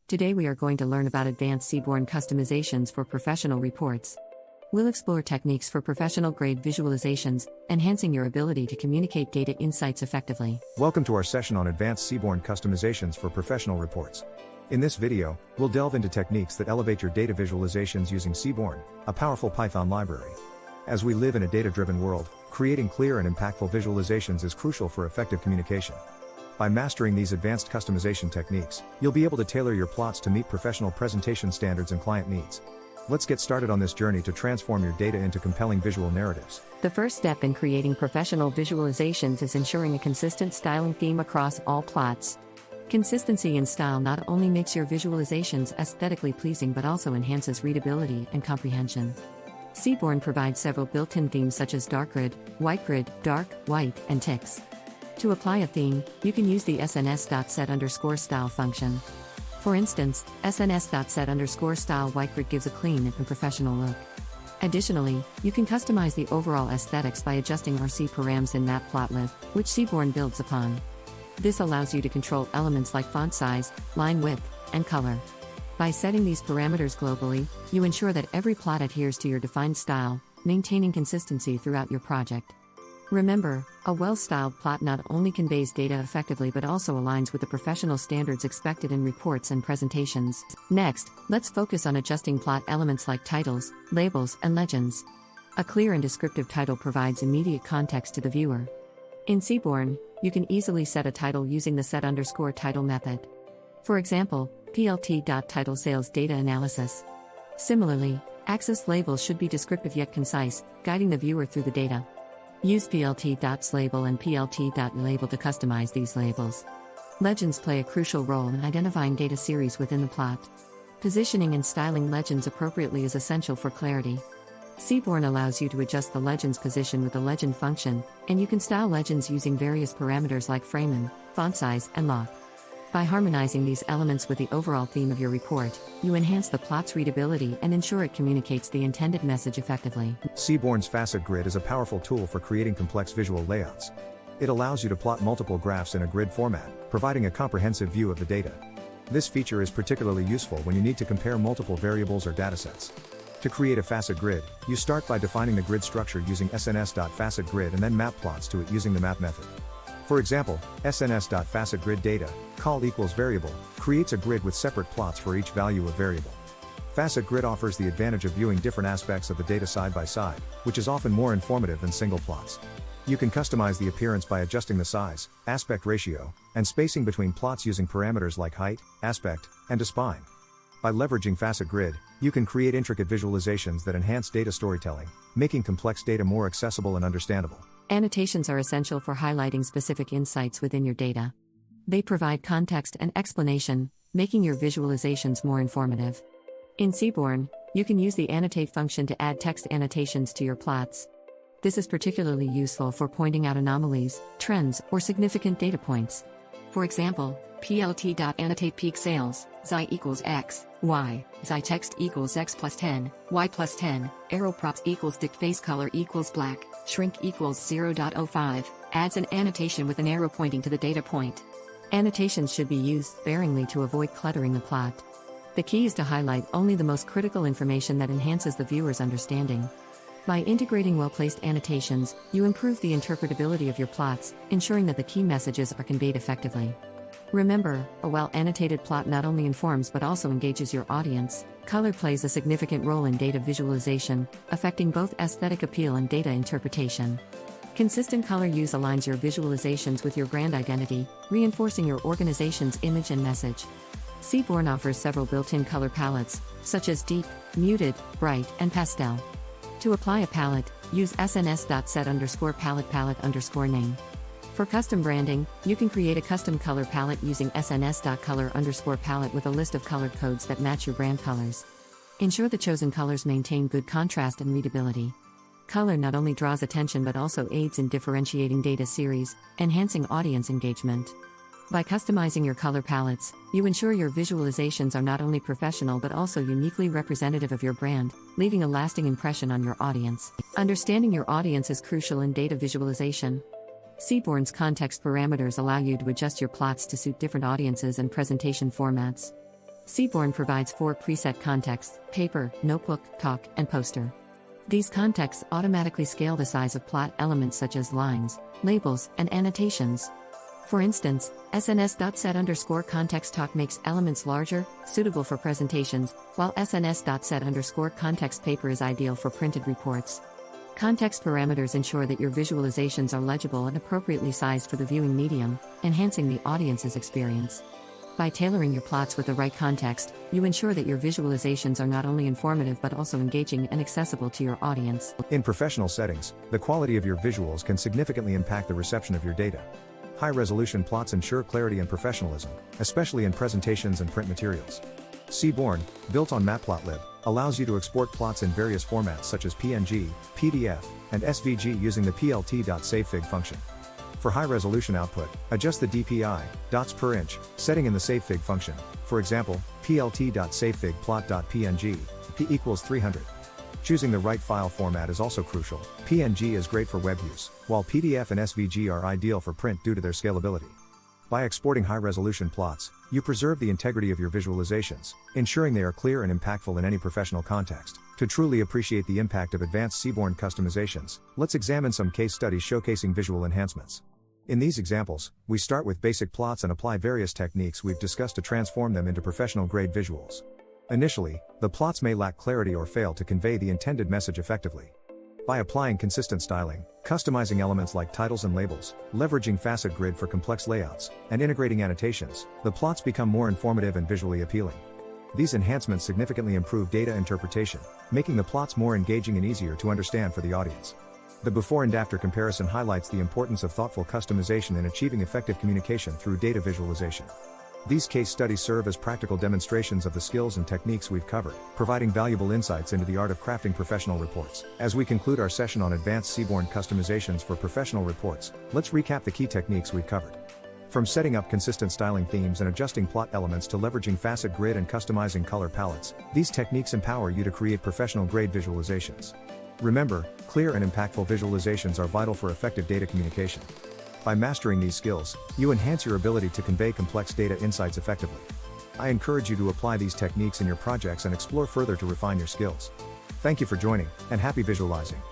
Today we are going to learn about Advanced Seaborn Customizations for professional reports. We'll explore techniques for professional-grade visualizations, enhancing your ability to communicate data insights effectively. Welcome to our session on Advanced Seaborn Customizations for professional reports. In this video, we'll delve into techniques that elevate your data visualizations using Seaborn, a powerful Python library. As we live in a data-driven world, creating clear and impactful visualizations is crucial for effective communication. By mastering these advanced customization techniques, you'll be able to tailor your plots to meet professional presentation standards and client needs. Let's get started on this journey to transform your data into compelling visual narratives. The first step in creating professional visualizations is ensuring a consistent styling theme across all plots. Consistency in style not only makes your visualizations aesthetically pleasing but also enhances readability and comprehension. Seaborn provides several built-in themes such as dark grid, dark, white, and ticks. To apply a theme, you can use the sns.set_style function. For instance, sns.set_style whitegrid gives a clean and professional look. Additionally, you can customize the overall aesthetics by adjusting rcParams in Matplotlib, which Seaborn builds upon. This allows you to control elements like font size, line width, and color. By setting these parameters globally, you ensure that every plot adheres to your defined style, maintaining consistency throughout your project. Remember, a well-styled plot not only conveys data effectively but also aligns with the professional standards expected in reports and presentations. Next, let's focus on adjusting plot elements like titles, labels, and legends. A clear and descriptive title provides immediate context to the viewer. In Seaborn, you can easily set a title using the set_title method. For example, plt.title sales data analysis. Similarly, axis labels should be descriptive yet concise, guiding the viewer through the data. Use plt.label and plt.label to customize these labels. Legends play a crucial role in identifying data series within the plot. Positioning and styling legends appropriately is essential for clarity. Seaborn allows you to adjust the legend's position with the legend function, and you can style legends using various parameters like framing, font size, and lock. By harmonizing these elements with the overall theme of your report, you enhance the plot's readability and ensure it communicates the intended message effectively. Seaborn's FacetGrid is a powerful tool for creating complex visual layouts. It allows you to plot multiple graphs in a grid format, providing a comprehensive view of the data. This feature is particularly useful when you need to compare multiple variables or datasets. To create a FacetGrid, you start by defining the grid structure using sns.FacetGrid and then map plots to it using the map method. For example, sns.FacetGridData, call equals variable, creates a grid with separate plots for each value of variable. FacetGrid offers the advantage of viewing different aspects of the data side by side, which is often more informative than single plots. You can customize the appearance by adjusting the size, aspect ratio, and spacing between plots using parameters like height, aspect, and spine. By leveraging FacetGrid, you can create intricate visualizations that enhance data storytelling, making complex data more accessible and understandable. Annotations are essential for highlighting specific insights within your data. They provide context and explanation, making your visualizations more informative. In Seaborn, you can use the annotate function to add text annotations to your plots. This is particularly useful for pointing out anomalies, trends, or significant data points. For example, plt.annotate peak sales, xi equals x, y, xi text equals x plus 10, y plus 10, arrow props equals dict face color equals black, shrink equals 0.05, adds an annotation with an arrow pointing to the data point. Annotations should be used sparingly to avoid cluttering the plot. The key is to highlight only the most critical information that enhances the viewer's understanding. By integrating well-placed annotations, you improve the interpretability of your plots, ensuring that the key messages are conveyed effectively. Remember, a well-annotated plot not only informs but also engages your audience. Color plays a significant role in data visualization, affecting both aesthetic appeal and data interpretation. Consistent color use aligns your visualizations with your brand identity, reinforcing your organization's image and message. Seaborn offers several built-in color palettes, such as deep, muted, bright, and pastel. To apply a palette, use sns.set_palette_name. For custom branding, you can create a custom color palette using sns.color_palette with a list of colored codes that match your brand colors. Ensure the chosen colors maintain good contrast and readability. Color not only draws attention but also aids in differentiating data series, enhancing audience engagement. By customizing your color palettes, you ensure your visualizations are not only professional but also uniquely representative of your brand, leaving a lasting impression on your audience. Understanding your audience is crucial in data visualization. Seaborn's context parameters allow you to adjust your plots to suit different audiences and presentation formats. Seaborn provides 4 preset contexts: paper, notebook, talk, and poster. These contexts automatically scale the size of plot elements such as lines, labels, and annotations. For instance, SNS.set_context talk makes elements larger, suitable for presentations, while SNS.set_context paper is ideal for printed reports. Context parameters ensure that your visualizations are legible and appropriately sized for the viewing medium, enhancing the audience's experience. By tailoring your plots with the right context, you ensure that your visualizations are not only informative but also engaging and accessible to your audience. In professional settings, the quality of your visuals can significantly impact the reception of your data. High-resolution plots ensure clarity and professionalism, especially in presentations and print materials. Seaborn, built on Matplotlib, allows you to export plots in various formats such as PNG, PDF, and SVG using the plt.savefig function. For high-resolution output, adjust the DPI, dots per inch, setting in the savefig function. For example, plt.savefigplot.png, p equals 300. Choosing the right file format is also crucial. PNG is great for web use, while PDF and SVG are ideal for print due to their scalability. By exporting high-resolution plots, you preserve the integrity of your visualizations, ensuring they are clear and impactful in any professional context. To truly appreciate the impact of Advanced Seaborn Customizations, let's examine some case studies showcasing visual enhancements. In these examples, we start with basic plots and apply various techniques we've discussed to transform them into professional-grade visuals. Initially, the plots may lack clarity or fail to convey the intended message effectively. By applying consistent styling, customizing elements like titles and labels, leveraging FacetGrid for complex layouts, and integrating annotations, the plots become more informative and visually appealing. These enhancements significantly improve data interpretation, making the plots more engaging and easier to understand for the audience. The before and after comparison highlights the importance of thoughtful customization in achieving effective communication through data visualization. These case studies serve as practical demonstrations of the skills and techniques we've covered, providing valuable insights into the art of crafting professional reports. As we conclude our session on Advanced Seaborn Customizations for professional reports, let's recap the key techniques we've covered. From setting up consistent styling themes and adjusting plot elements to leveraging FacetGrid and customizing color palettes, these techniques empower you to create professional-grade visualizations. Remember, clear and impactful visualizations are vital for effective data communication. By mastering these skills, you enhance your ability to convey complex data insights effectively. I encourage you to apply these techniques in your projects and explore further to refine your skills. Thank you for joining, and happy visualizing.